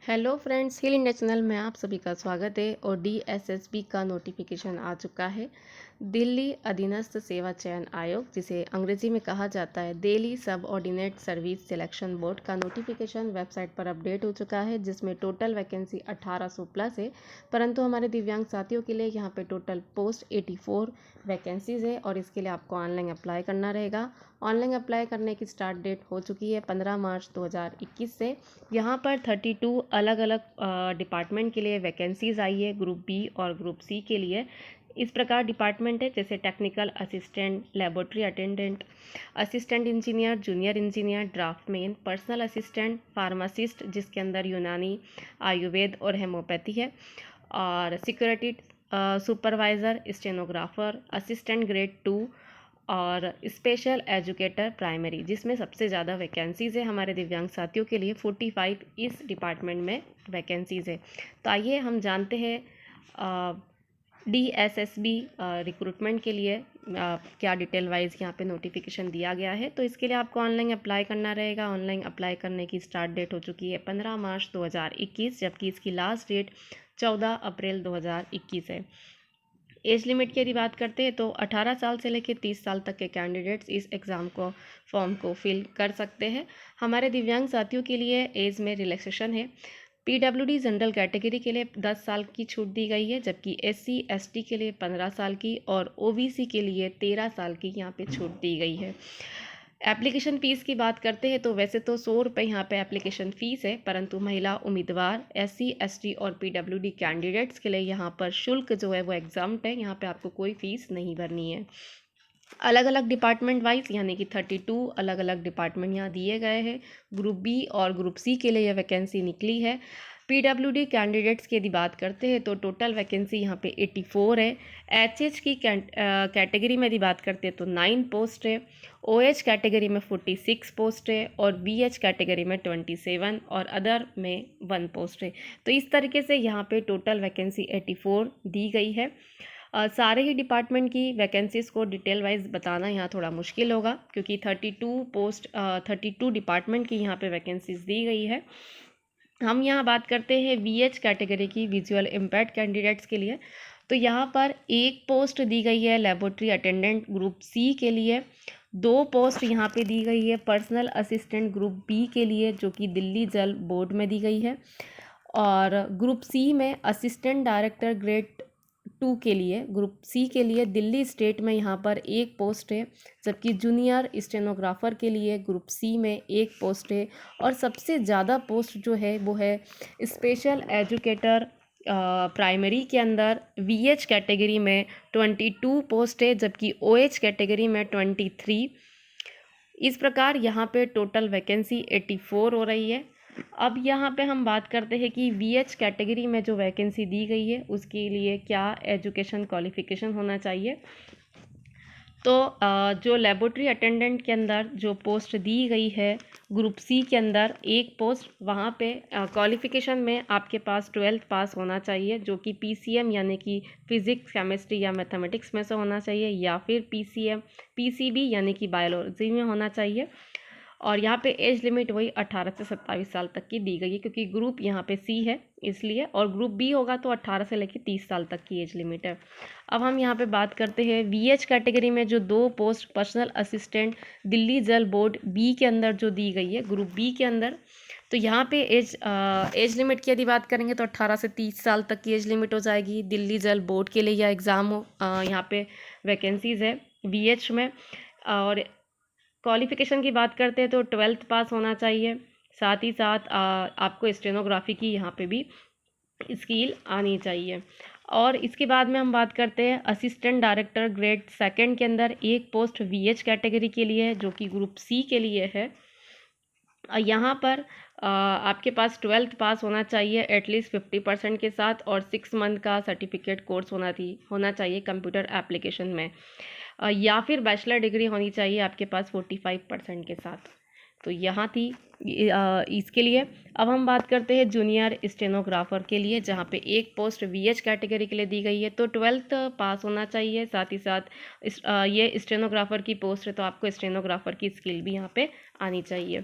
Hello friends, हिल India channel में आप सभी का स्वागत है। और डीएसएसबी का नोटिफिकेशन आ चुका है। दिल्ली अधीनस्थ सेवा चयन आयोग, जिसे अंग्रेजी में कहा जाता है दिल्ली सब ऑर्डिनेट सर्विस सिलेक्शन बोर्ड, का नोटिफिकेशन वेबसाइट पर अपडेट हो चुका है, जिसमें टोटल वैकेंसी 1800 प्लस है। परंतु हमारे दिव्यांग साथियों के लिए यहाँ पे टोटल पोस्ट 84 वैकेंसीज़ है और इसके लिए आपको ऑनलाइन अप्लाई करना रहेगा। ऑनलाइन अप्लाई करने की स्टार्ट डेट हो चुकी है 15 मार्च 2021 से। यहाँ पर 32 अलग अलग डिपार्टमेंट के लिए वैकेंसीज आई है, ग्रुप बी और ग्रुप सी के लिए। इस प्रकार डिपार्टमेंट है जैसे technical assistant, laboratory attendant, assistant engineer, junior engineer, draftsman, personal assistant, pharmacist जिसके अंदर यूनानी, आयुर्वेद और हेमोपैथी है, और security supervisor, stenographer, assistant grade 2 और स्पेशल एजुकेटर प्राइमरी, जिसमें सबसे ज़्यादा वैकेंसीज़ है हमारे दिव्यांग साथियों के लिए। 45 इस डिपार्टमेंट में वैकेंसीज़ है। तो आइए हम जानते हैं डीएसएसबी रिक्रूटमेंट के लिए क्या डिटेल वाइज यहाँ पे नोटिफिकेशन दिया गया है। तो इसके लिए आपको ऑनलाइन अप्लाई करना रहेगा। ऑनलाइन अप्लाई करने की स्टार्ट डेट हो चुकी है 15 मार्च 2021, जबकि इसकी लास्ट डेट 14 अप्रैल 2021 है। एज लिमिट की यदि बात करते हैं तो 18 साल से लेकर 30 साल तक के कैंडिडेट्स इस एग्ज़ाम को फॉर्म को फिल कर सकते हैं। हमारे दिव्यांग साथियों के लिए एज में रिलैक्सेशन है। पीडब्ल्यूडी जनरल कैटेगरी के लिए 10 साल की छूट दी गई है, जबकि एससी एसटी के लिए 15 साल की और ओबीसी के लिए 13 साल की यहाँ पे छूट दी गई है। एप्लीकेशन फ़ीस की बात करते हैं तो वैसे तो 100 रुपये यहाँ पे एप्लीकेशन फ़ीस है, परंतु महिला उम्मीदवार, एससी एसटी और पीडब्ल्यूडी कैंडिडेट्स के लिए यहाँ पर शुल्क जो है वो एग्जाम्प्ट है। यहाँ पे आपको कोई फ़ीस नहीं भरनी है। अलग अलग डिपार्टमेंट वाइज यानी कि 32 अलग अलग डिपार्टमेंट यहाँ दिए गए हैं। ग्रुप बी और ग्रुप सी के लिए यह वैकेंसी निकली है। पीडब्ल्यूडी कैंडिडेट्स की यदि बात करते हैं तो टोटल वैकेंसी यहाँ पे 84 है। एचएच की कैटेगरी में यदि बात करते हैं तो 9 पोस्ट है। ओएच कैटेगरी में 46 पोस्ट है और बीएच कैटेगरी में 27 और अदर में 1 पोस्ट है। तो इस तरीके से यहाँ पे टोटल वैकेंसी 84 दी गई है। सारे ही डिपार्टमेंट की वैकेंसीज़ को डिटेल वाइज बताना यहाँ थोड़ा मुश्किल होगा, क्योंकि 32 डिपार्टमेंट की यहाँ पे वैकेंसीज दी गई है। हम यहाँ बात करते हैं वीएच कैटेगरी की, विजुअल इम्पेयर्ड कैंडिडेट्स के लिए। तो यहाँ पर एक पोस्ट दी गई है लेबोरेटरी अटेंडेंट ग्रुप सी के लिए। 2 पोस्ट यहाँ पे दी गई है पर्सनल असिस्टेंट ग्रुप बी के लिए, जो कि दिल्ली जल बोर्ड में दी गई है। और ग्रुप सी में असिस्टेंट डायरेक्टर ग्रेड 2 के लिए, ग्रुप सी के लिए दिल्ली स्टेट में यहाँ पर एक पोस्ट है, जबकि जूनियर स्टेनोग्राफर के लिए ग्रुप सी में एक पोस्ट है। और सबसे ज़्यादा पोस्ट जो है वो है स्पेशल एजुकेटर प्राइमरी के अंदर वीएच कैटेगरी में 22 पोस्ट है, जबकि ओएच कैटेगरी में 23। इस प्रकार यहाँ पे टोटल वैकेंसी 84 हो रही है। अब यहाँ पे हम बात करते हैं कि वीएच कैटेगरी में जो वैकेंसी दी गई है उसके लिए क्या एजुकेशन क्वालिफिकेशन होना चाहिए। तो जो लेबोरेटरी अटेंडेंट के अंदर जो पोस्ट दी गई है ग्रुप सी के अंदर एक पोस्ट, वहाँ पे क्वालिफिकेशन में आपके पास 12th पास होना चाहिए, जो कि पीसीएम यानी कि फिजिक्स, केमिस्ट्री या मैथमेटिक्स में से होना चाहिए, या फिर पीसीबी यानी कि बायोलॉजी में होना चाहिए। और यहाँ पे एज लिमिट वही 18 से 27 साल तक की दी गई है, क्योंकि ग्रुप यहाँ पे सी है इसलिए, और ग्रुप बी होगा तो 18 से लेकर 30 साल तक की एज लिमिट है। अब हम यहाँ पे बात करते हैं वीएच कैटेगरी में जो 2 पोस्ट पर्सनल असिस्टेंट दिल्ली जल बोर्ड बी के अंदर जो दी गई है ग्रुप बी के अंदर। तो यहाँ पे एज लिमिट की यदि बात करेंगे तो 18 से 30 साल तक की एज लिमिट हो जाएगी। दिल्ली जल बोर्ड के लिए यह एग्ज़ाम हो यहाँ पे वैकेंसीज़ है वीएच में। और क्वालिफ़िकेशन की बात करते हैं तो 12th पास होना चाहिए। साथ ही साथ आपको स्टेनोग्राफी की यहाँ पे भी स्किल आनी चाहिए। और इसके बाद में हम बात करते हैं असिस्टेंट डायरेक्टर ग्रेड 2 के अंदर एक पोस्ट वीएच कैटेगरी के लिए है, जो कि ग्रुप सी के लिए है। यहाँ पर आपके पास 12th पास होना चाहिए एटलीस्ट 50% के साथ, और 6 मंथ का सर्टिफिकेट कोर्स होना चाहिए कंप्यूटर एप्लीकेशन में, या फिर बैचलर डिग्री होनी चाहिए आपके पास 45% के साथ। तो यहाँ थी इसके लिए। अब हम बात करते हैं जूनियर स्टेनोग्राफर के लिए, जहाँ पे एक पोस्ट वीएच कैटेगरी के लिए दी गई है। तो 12th पास होना चाहिए। साथ ही साथ ये स्टेनोग्राफर की पोस्ट है तो आपको स्टेनोग्राफर की स्किल भी यहाँ पे आनी चाहिए।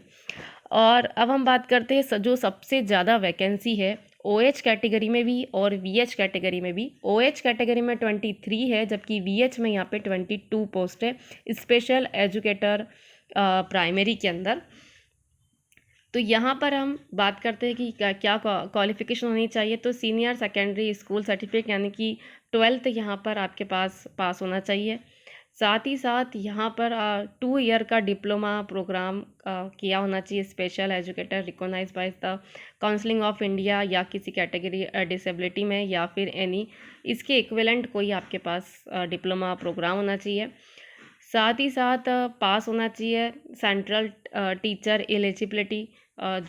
और अब हम बात करते हैं जो सबसे ज़्यादा वैकेंसी है OH कैटेगरी में भी और VH कैटेगरी में भी। OH कैटेगरी में 23 है, जबकि VH में यहाँ पे 22 पोस्ट है स्पेशल एजुकेटर प्राइमरी के अंदर। तो यहाँ पर हम बात करते हैं कि क्या क्वालिफ़िकेशन होनी चाहिए। तो सीनियर सेकेंडरी स्कूल सर्टिफिकेट यानी कि 12th यहाँ पर आपके पास होना चाहिए। साथ ही साथ यहाँ पर 2 ईयर का डिप्लोमा प्रोग्राम किया होना चाहिए special educator recognise by the counselling of India या किसी कैटेगरी डिसेबिलिटी में या फिर एनी इसके इक्विवेलेंट कोई आपके पास डिप्लोमा प्रोग्राम होना चाहिए। साथ ही साथ पास होना चाहिए सेंट्रल टीचर एलिजिबिलिटी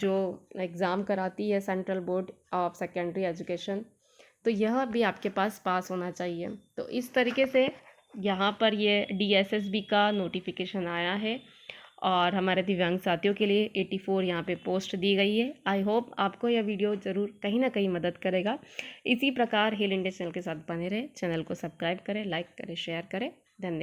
जो एग्ज़ाम कराती है central board of secondary education, तो यह भी आपके पास होना चाहिए। तो इस तरीके से यहाँ पर ये DSSB का नोटिफिकेशन आया है और हमारे दिव्यांग साथियों के लिए 84 यहाँ पे पोस्ट दी गई है। आई होप आपको यह वीडियो ज़रूर कहीं ना कहीं मदद करेगा। इसी प्रकार हिल इंडिया चैनल के साथ बने रहे, चैनल को सब्सक्राइब करें, लाइक करें, शेयर करें। धन्यवाद।